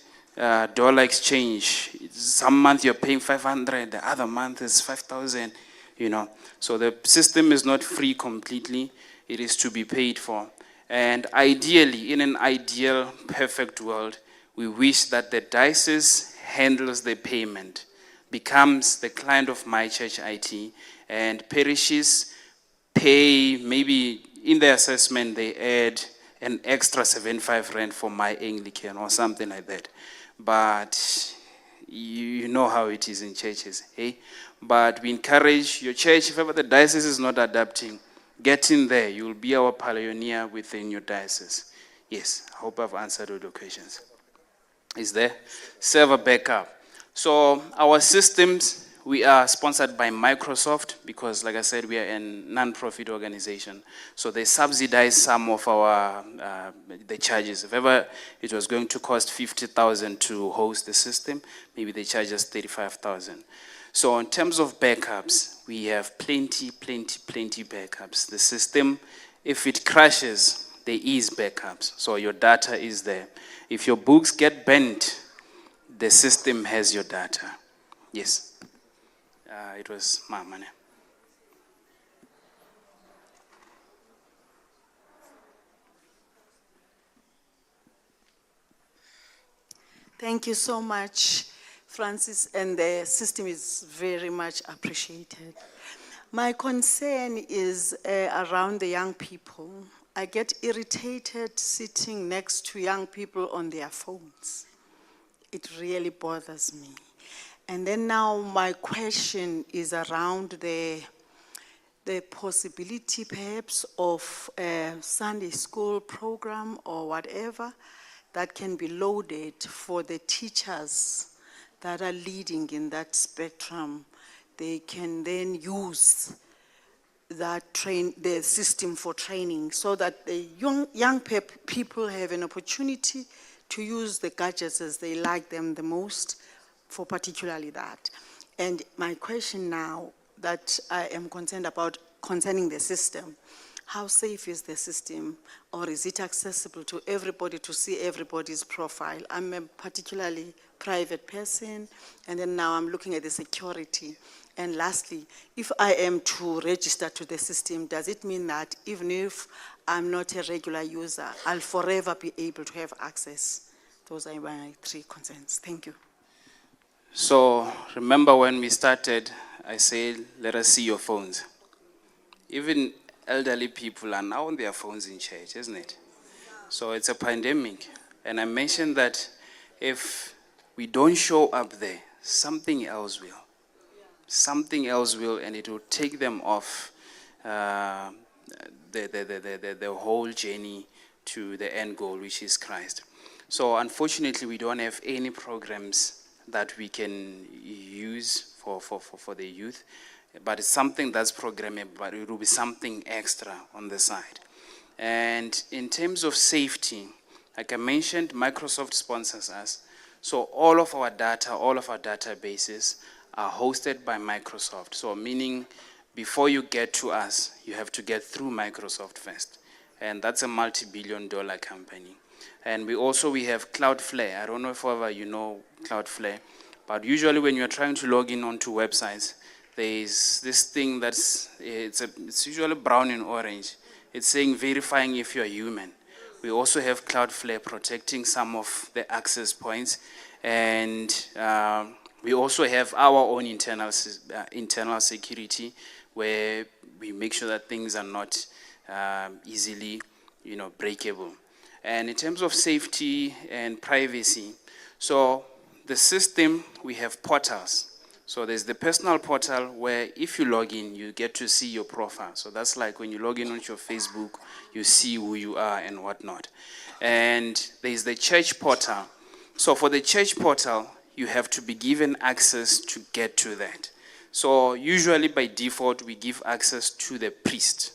dollar exchange, some month you're paying 500, the other month is 5,000, you know. So the system is not free completely. It is to be paid for. And ideally, in an ideal, perfect world, we wish that the diocese handles the payment, becomes the client of My Church IT, and parishes pay, maybe in the assessment, they add an extra R75 for MyAnglican or something like that. But you know how it is in churches, eh? But we encourage your church, if ever the diocese is not adapting, get in there. You'll be our pioneer within your diocese. Yes, I hope I've answered all the questions. Is there? Server backup. So our systems, we are sponsored by Microsoft because, like I said, we are a non-profit organization. So they subsidize some of our the charges. If ever it was going to cost 50,000 to host the system, maybe they charge us 35,000. So in terms of backups, we have plenty backups. The system, if it crashes, there is backups. So your data is there. If your books get bent, the system has your data. Yes. It was Mamane. Thank you so much, Francis, and the system is very much appreciated. My concern is around the young people. I get irritated sitting next to young people on their phones. It really bothers me. And then now my question is around the possibility perhaps of a Sunday school program or whatever that can be loaded for the teachers that are leading in that spectrum. They can then use that the system for training so that the young people have an opportunity to use the gadgets as they like them the most, for particularly that. And my question now that I am concerned about concerning the system, how safe is the system, or is it accessible to everybody to see everybody's profile? I'm a particularly private person, and then now I'm looking at the security. And lastly, if I am to register to the system, does it mean that even if I'm not a regular user, I'll forever be able to have access? Those are my 3 concerns. Thank you. So remember when we started, I said, let us see your phones. Even elderly people are now on their phones in church, isn't it? So it's a pandemic. And I mentioned that if we don't show up there, something else will. Something else will, and it will take them off the whole journey to the end goal, which is Christ. So unfortunately, we don't have any programs that we can use for the youth, but it's something that's programmable, but it will be something extra on the side. And in terms of safety, like I mentioned, Microsoft sponsors us. So all of our data, all of our databases are hosted by Microsoft. So meaning before you get to us, you have to get through Microsoft first. And that's a multi-billion-dollar company. And we have Cloudflare. I don't know if ever you know Cloudflare, but usually when you're trying to log in onto websites, there's this thing it's usually brown and orange. It's saying verifying if you're human. We also have Cloudflare protecting some of the access points, and we also have our own internal security, where we make sure that things are not easily, breakable. And in terms of safety and privacy, so the system, we have portals. So there's the personal portal where if you log in, you get to see your profile. So that's like when you log in onto your Facebook, you see who you are and whatnot. And there's the church portal. So for the church portal, you have to be given access to get to that. So usually by default, we give access to the priest,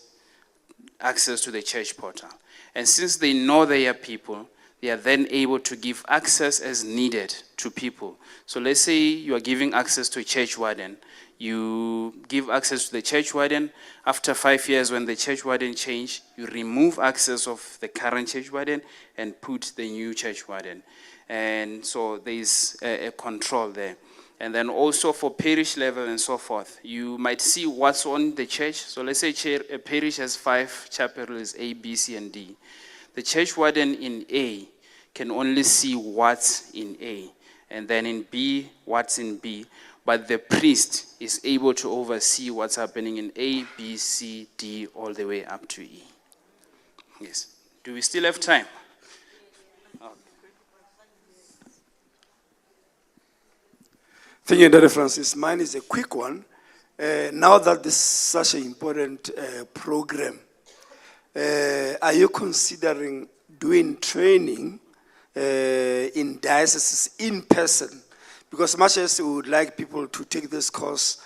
access to the church portal. And since they know they are people, they are then able to give access as needed to people. So let's say you are giving access to a church warden. You give access to the church warden. After 5 years, when the church warden change, you remove access of the current church warden and put the new church warden. And so there's a control there. And then also for parish level and so forth, you might see what's on the church. So let's say a parish has 5 chapels, A, B, C, and D. The church warden in A can only see what's in A, and then in B, what's in B. But the priest is able to oversee what's happening in A, B, C, D, all the way up to E. Yes. Do we still have time? Thank you, Dr. Francis. Mine is a quick one. Now that this is such an important program, are you considering doing training in dioceses in person? Because much as we would like people to take this course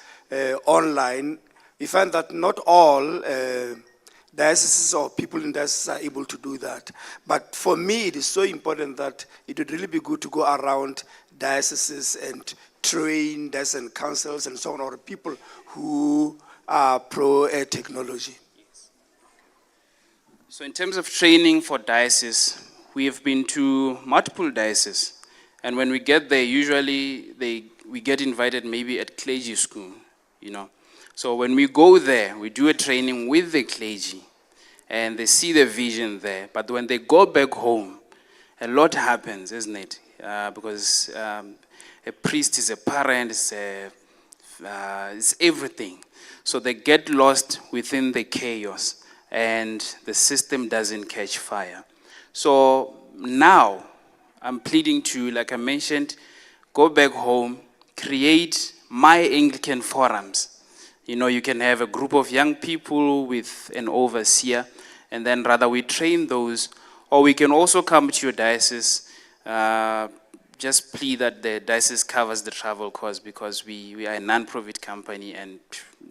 online, we find that not all dioceses or people in dioceses are able to do that. But for me, it is so important that it would really be good to go around dioceses and train diocesan councils and so on, or people who are pro-technology. So in terms of training for dioceses, we have been to multiple dioceses. And when we get there, usually we get invited maybe at clergy school, So when we go there, we do a training with the clergy, and they see the vision there. But when they go back home, a lot happens, isn't it? Because a priest is a parent, it's everything. So they get lost within the chaos, and the system doesn't catch fire. So now, I'm pleading to, like I mentioned, go back home, create MyAnglican forums. You can have a group of young people with an overseer, and then rather we train those, or we can also come to your diocese, just plead that the diocese covers the travel cost, because we are a non-profit company, and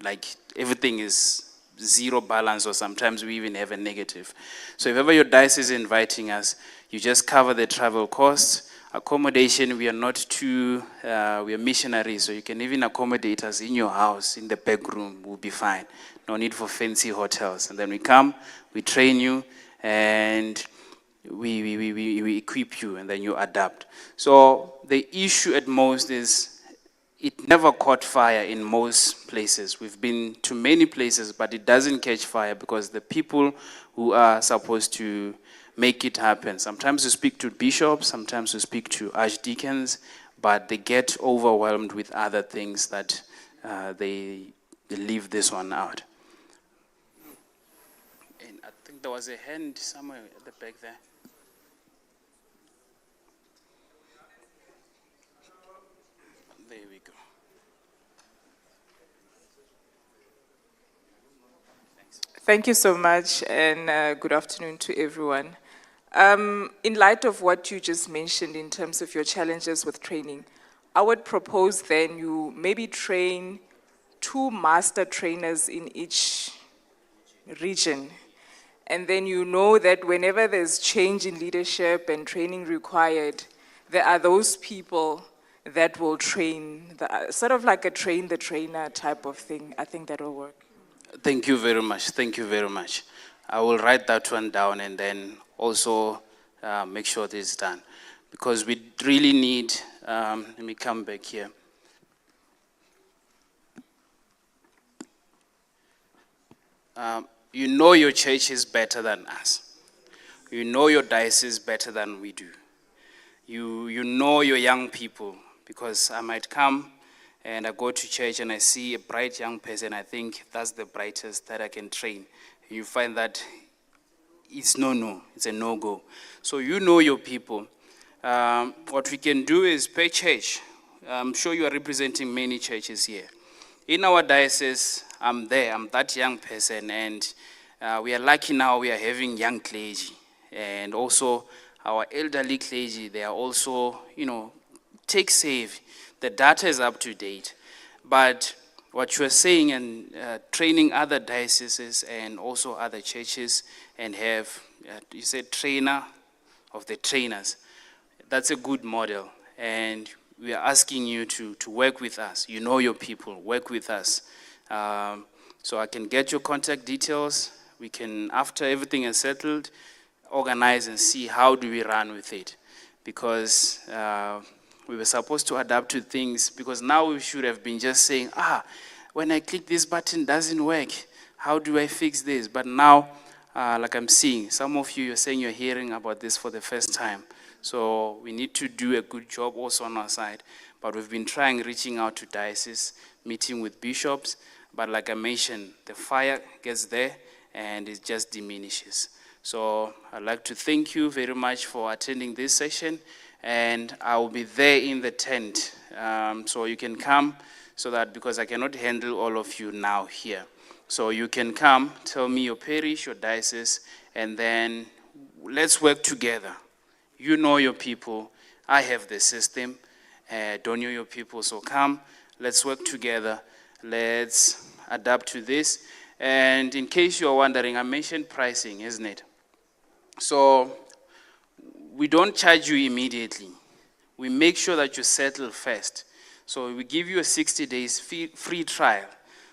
like everything is zero balance, or sometimes we even have a negative. So if ever your diocese is inviting us, you just cover the travel costs. accommodation, we are not too, we are missionaries, so you can even accommodate us in your house, in the back room, we'll be fine. No need for fancy hotels. And then we come, we train you, and we equip you, and then you adapt. So the issue at most is it never caught fire in most places. We've been to many places, but it doesn't catch fire because the people who are supposed to make it happen, sometimes you speak to bishops, sometimes you speak to archdeacons, but they get overwhelmed with other things that they leave this one out. And I think there was a hand somewhere at the back there. There we go. Thank you so much, and good afternoon to everyone. In light of what you just mentioned in terms of your challenges with training, I would propose then you maybe train 2 master trainers in each region. And then you know that whenever there's change in leadership and training required, there are those people that will train, sort of like a train the trainer type of thing. I think that will work. Thank you very much. Thank you very much. I will write that one down and then also make sure this is done. Because we really need, let me come back here. You know your church is better than us. You know your diocese better than we do. You know your young people, because I might come and I go to church and I see a bright young person, I think that's the brightest that I can train. You find that it's it's a no-go. So you know your people. What we can do is per church. I'm sure you are representing many churches here. In our diocese, I'm there, I'm that young person, and we are lucky now we are having young clergy. And also our elderly clergy, they are also, take save. The data is up to date. But what you are saying and training other dioceses and also other churches and have, you said trainer of the trainers, that's a good model. And we are asking you to work with us. You know your people, work with us. So I can get your contact details. We can, after everything is settled, organize and see how do we run with it. Because we were supposed to adapt to things, because now we should have been just saying, when I click this button, doesn't work. How do I fix this? But now, like I'm seeing, some of you're saying you're hearing about this for the first time. So we need to do a good job also on our side. But we've been trying, reaching out to dioceses, meeting with bishops. But like I mentioned, the fire gets there and it just diminishes. So I'd like to thank you very much for attending this session. And I will be there in the tent. So you can come, so that, because I cannot handle all of you now here. So you can come, tell me your parish, your diocese, and then let's work together. You know your people. I have the system. Don't know your people. So come, let's work together. Let's adapt to this. And in case you're wondering, I mentioned pricing, isn't it? So we don't charge you immediately. We make sure that you settle first. So we give you a 60 days free trial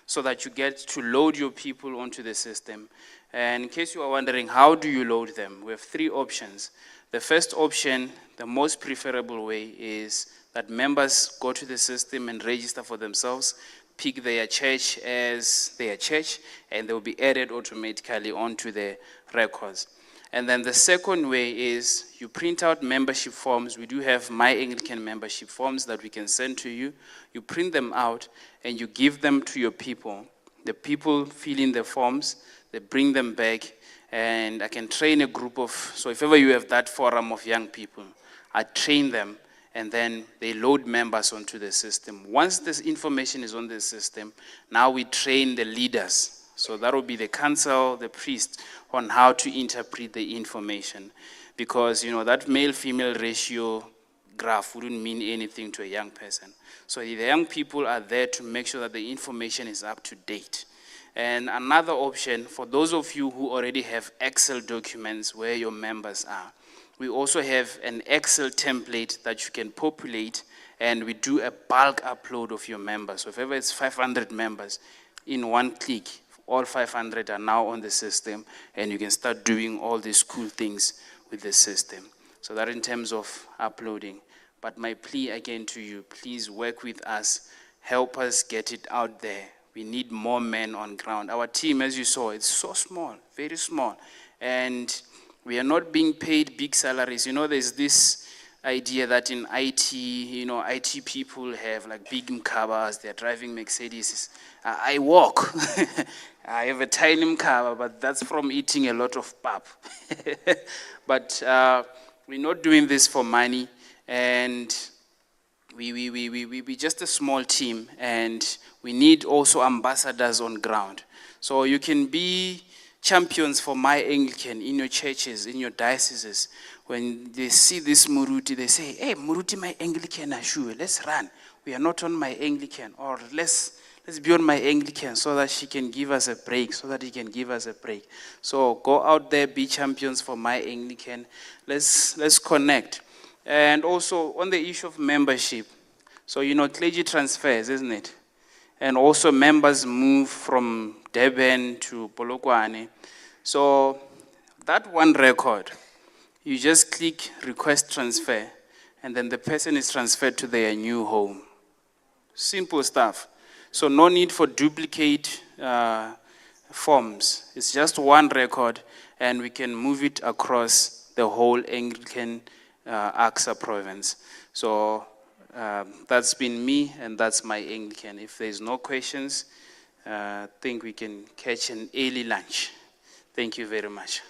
so that you get to load your people onto the system. And in case you are wondering, how do you load them? We have 3 options. The first option, the most preferable way, is that members go to the system and register for themselves, pick their church as their church, and they will be added automatically onto the records. And then the second way is you print out membership forms. We do have MyAnglican membership forms that we can send to you. You print them out and you give them to your people. The people fill in the forms, they bring them back, and I can train a group of, so if ever you have that forum of young people, I train them, and then they load members onto the system. Once this information is on the system, now we train the leaders. So that will be the council, the priest, on how to interpret the information. Because, that male-female ratio graph wouldn't mean anything to a young person. So the young people are there to make sure that the information is up to date. And another option, for those of you who already have Excel documents where your members are, we also have an Excel template that you can populate, and we do a bulk upload of your members. So if ever it's 500 members, in one click, all 500 are now on the system, and you can start doing all these cool things with the system. So that in terms of uploading. But my plea again to you, please work with us, help us get it out there. We need more men on ground. Our team, as you saw, it's so small, very small. And we are not being paid big salaries. You know, there's this idea that in IT, you know, IT people have like big mkabas, they're driving Mercedes. I walk. I have a tiny mkaba, but that's from eating a lot of pap. But we're not doing this for money, and we just a small team, and we need also ambassadors on ground. So you can be champions for MyAnglican in your churches, in your dioceses. When they see this Muruti, they say, hey, Muruti, MyAnglican, sure, let's run. We are not on MyAnglican, or let's be on MyAnglican so that she can give us a break, so that he can give us a break. So go out there, be champions for MyAnglican. Let's connect. And also on the issue of membership, so you know, clergy transfers, isn't it? And also members move from Durban to Polokwane. So that one record, you just click request transfer, and then the person is transferred to their new home. Simple stuff. So no need for duplicate forms. It's just one record, and we can move it across the whole Anglican AXA province. So that's been me, and that's MyAnglican. If there's no questions, I think we can catch an early lunch. Thank you very much.